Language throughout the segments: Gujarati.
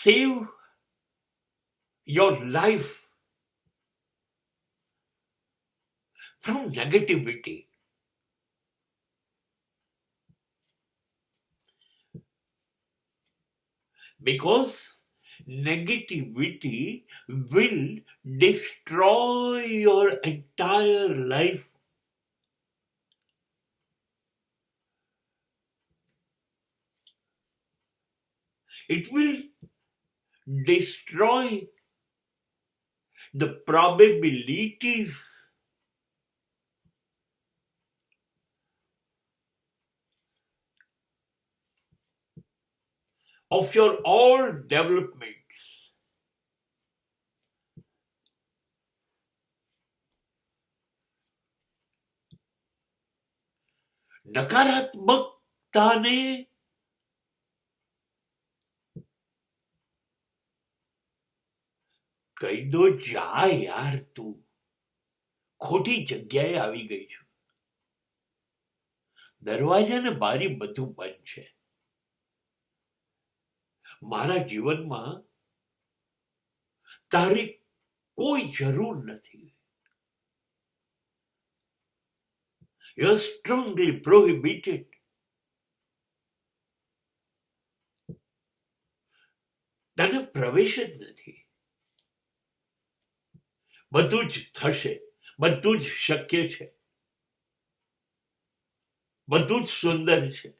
save your life from negativity. Because negativity will destroy your entire life. It will destroy the probabilities of your all developments. નકારાત્મકતાને કહી દો, જા યાર, તું ખોટી જગ્યાએ આવી ગઈ છું. દરવાજા ને બારી બધું બંધ છે. મારા જીવનમાં તારી કોઈ જરૂર નથી. You are strongly prohibited. તને પ્રવેશ જ નથી. બધું જ થશે, બધું જ શક્ય છે, બધું જ સુંદર છે,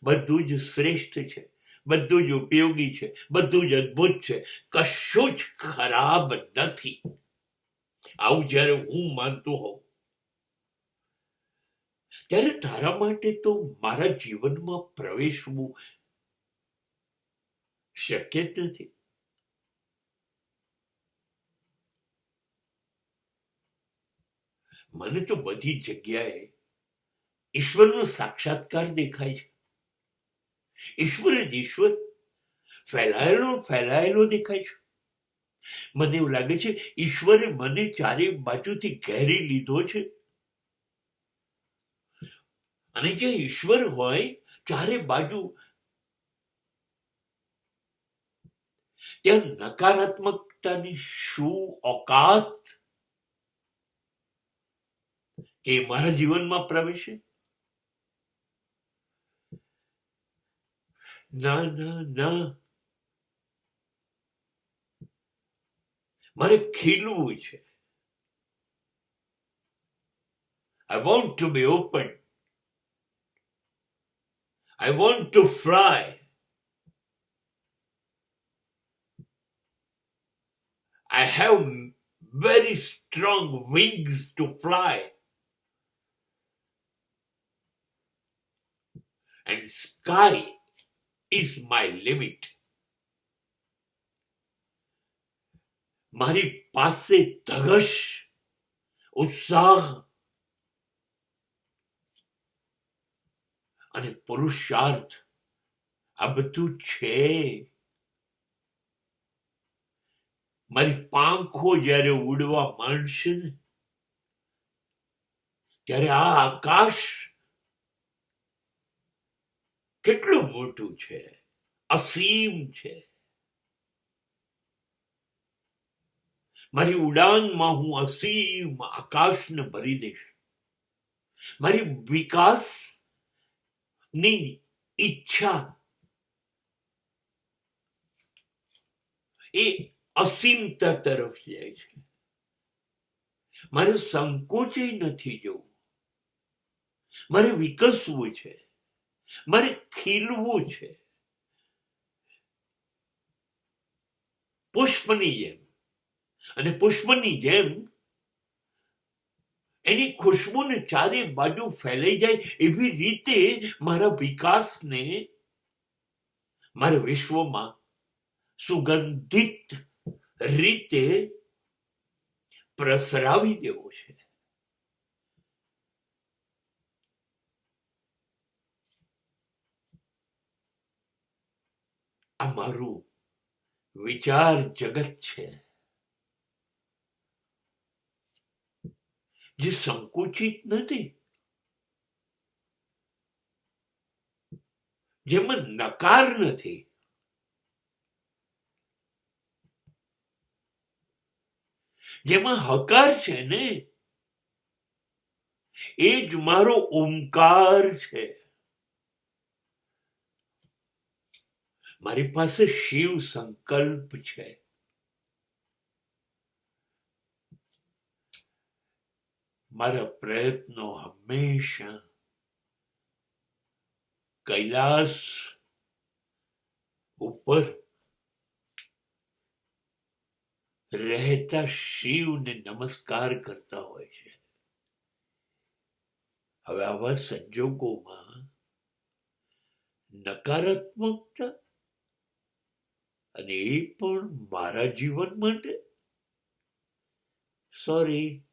બધું જ શ્રેષ્ઠ છે, બધું જ ઉપયોગી છે, બધું જ અદ્ભુત છે, કશું જ ખરાબ નથી. આવું જ્યારે હું માનતો હોઉં ત્યારે તારા માટે તો મારા જીવનમાં પ્રવેશવું શક્ય જ નથી. મને તો બધી જગ્યાએ ઈશ્વરનો સાક્ષાત્કાર દેખાય છે. ઈશ્વર જ ઈશ્વર ફેલાયેલો દેખાય છે. મને એવું લાગે છે ઈશ્વરે મને ચારે બાજુથી ઘેરી લીધો છે. અને જે ઈશ્વર હોય ચારે બાજુ, ત્યાં નકારાત્મકતાની શું ઓકાત કે મારા જીવનમાં પ્રવેશે? ના ના ના, મારે ખીલવું છે. I want to be open. I want to fly. I have very strong wings to fly. And sky is my limit. મારી પાસે ધગશ, ઉત્સાહ અને પુરુષાર્થ આ બધું છે. મારી પાંખો જ્યારે ઉડવા માંડશે ને ત્યારે આ આકાશ કેટલું મોટું છે, અસીમ છે. મારી ઉડાનમાં હું અસીમ આકાશને ભરી દઈશ. મારી વિકાસની ઈચ્છા એ અસીમતા તરફ જાય છે. મારે સંકોચે નથી જવું. મારે વિકસવું છે, મારે ખીલવું છે. પુષ્પની જેમ. અને પુષ્પની જેમ એની ખુશ્બુને ચારે બાજુ ફેલાઈ જાય એવી રીતે મારા વિકાસને મારે વિશ્વમાં સુગંધિત રીતે પ્રસરાવી દેવો છે. આ મારું વિચાર જગત છે, જે સંકુચિત નથી, જેમાં નકાર નથી. જેમાં હકાર છે ને, એ જ મારો ઓમકાર છે. મારી પાસે શિવ સંકલ્પ છે. મારા પ્રયત્નો હંમેશા કૈલાસ ઉપર રહેતા શિવને નમસ્કાર કરતા હોય છે. હવે આવા સંજોગોમાં નકારાત્મકતા, અને એ પણ મારા જીવન માટે, સોરી,